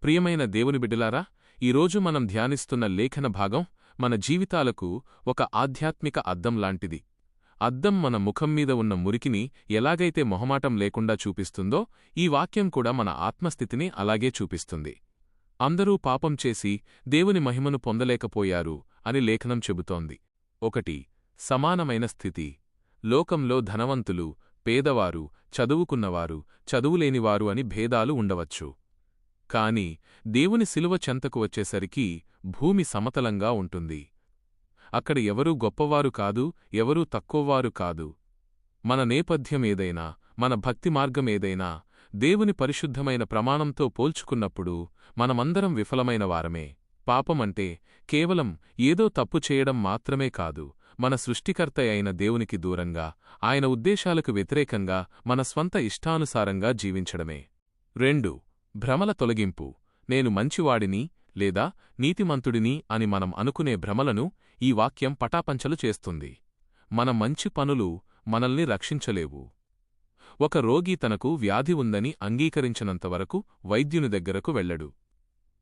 ప్రియమైన దేవుని బిడ్డలారా, ఈరోజు మనం ధ్యానిస్తున్న లేఖన భాగం మన జీవితాలకు ఒక ఆధ్యాత్మిక అద్దం లాంటిది. అద్దం మన ముఖం మీద ఉన్న మురికిని ఎలాగైతే మొహమాటం లేకుండా చూపిస్తుందో, ఈ వాక్యం కూడా మన ఆత్మస్థితిని అలాగే చూపిస్తుంది. అందరూ పాపం చేసి దేవుని మహిమను పొందలేకపోయారు అని లేఖనం చెబుతోంది. 1. సమానమైన స్థితి. లోకంలో ధనవంతులు, పేదవారు, చదువుకున్నవారు, చదువులేనివారు అని భేదాలు ఉండవచ్చు. కాని దేవుని శిలువ చెంతకు వచ్చేసరికి భూమి సమతలంగా ఉంటుంది. అక్కడ ఎవరూ గొప్పవారు కాదు, ఎవరూ తక్కువవారు కాదు. మన నేపథ్యం ఏదైనా, మన భక్తి మార్గం ఏదైనా దేవుని పరిశుద్ధమైన ప్రమాణంతో పోల్చుకున్నప్పుడు మనమందరం విఫలమైన వారమే. పాపమంటే కేవలం ఏదో తప్పు చేయడం మాత్రమే కాదు, మన సృష్టికర్త అయిన దేవునికి దూరంగా, ఆయన ఉద్దేశాలకు వ్యతిరేకంగా మన స్వంత ఇష్టానుసారంగా జీవించడమే. 2. భ్రమల తొలగింపు. నేను మంచివాడిని లేదా నీతిమంతుడిని అని మనం అనుకునే భ్రమలను ఈ వాక్యం పటాపంచలు చేస్తుంది. మన మంచి పనులు మనల్ని రక్షించలేవు. ఒక రోగి తనకు వ్యాధి ఉందని అంగీకరించినంతవరకు వైద్యుని దగ్గరకు వెళ్ళడు.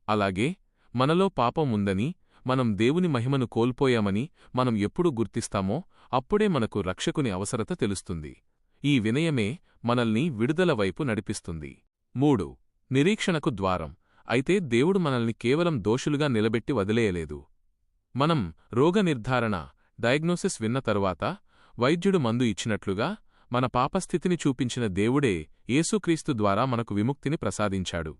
అలాగే మనలో పాపం ఉందని, మనం దేవుని మహిమను కోల్పోయామని మనం ఎప్పుడు గుర్తిస్తామో అప్పుడే మనకు రక్షకుని అవసరత తెలుస్తుంది. ఈ వినయమే మనల్ని విడుదల వైపు నడిపిస్తుంది. 3. నిరీక్షణకు ద్వారం. అయితే దేవుడు మనల్ని కేవలం దోషులుగా నిలబెట్టి వదిలేయలేదు. మనం రోగ నిర్ధారణ డయాగ్నోసిస్ విన్న తరువాత వైద్యుడు మందు ఇచ్చినట్లుగా మన పాపస్థితిని చూపించిన దేవుడే యేసుక్రీస్తు ద్వారా మనకు విముక్తిని ప్రసాదించాడు.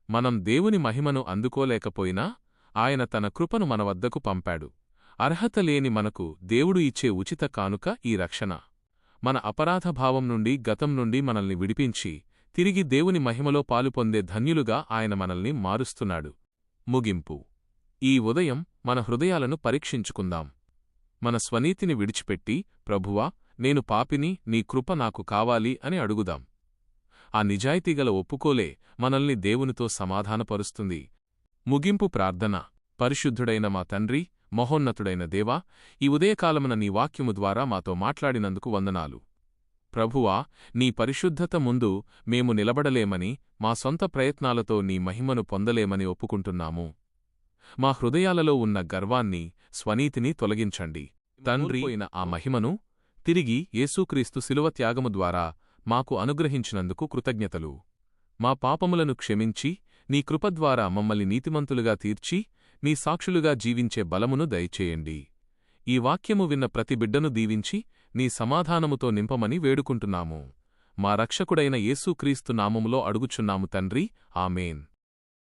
మనం దేవుని మహిమను అందుకోలేకపోయినా ఆయన తన కృపను మన వద్దకు పంపాడు. అర్హత లేని మనకు దేవుడు ఇచ్చే ఉచిత కానుక ఈ రక్షణ. మన అపరాధభావం నుండి, గతం నుండి మనల్ని విడిపించి తిరిగి దేవుని మహిమలో పాలుపొందే ధన్యులుగా ఆయన మనల్ని మారుస్తున్నాడు. ముగింపు. ఈ ఉదయం మన హృదయాలను పరీక్షించుకుందాం. మన స్వనీతిని విడిచిపెట్టి, ప్రభువా, నేను పాపిని, నీ కృప నాకు కావాలి అని అడుగుదాం. ఆ నిజాయితీగల ఒప్పుకోలే మనల్ని దేవునితో సమాధానపరుస్తుంది. ముగింపు ప్రార్థన. పరిశుద్ధుడైన మా తండ్రి, మహోన్నతుడైన దేవా, ఈ ఉదయకాలమున నీ వాక్యము ద్వారా మాతో మాట్లాడినందుకు వందనాలు. ప్రభువా, నీ పరిశుద్ధత ముందు మేము నిలబడలేమని, మా సొంత ప్రయత్నాలతో నీ మహిమను పొందలేమని ఒప్పుకుంటున్నాము. మా హృదయాలలో ఉన్న గర్వాన్ని, స్వనీతిని తొలగించండి. తండ్రి అయిన ఆ మహిమను తిరిగి యేసుక్రీస్తు శిలువ త్యాగము ద్వారా మాకు అనుగ్రహించినందుకు కృతజ్ఞతలు. మా పాపములను క్షమించి, నీ కృపద్వారా మమ్మల్ని నీతిమంతులుగా తీర్చి, నీ సాక్షులుగా జీవించే బలమును దయచేయండి. ఈ వాక్యము విన్న ప్రతి బిడ్డను దీవించి, నీ సమాధానముతో నింపమని వేడుకుంటున్నాము. మా రక్షకుడైన యేసుక్రీస్తు నామములో అడుగుచున్నాము తండ్రి, ఆమేన్.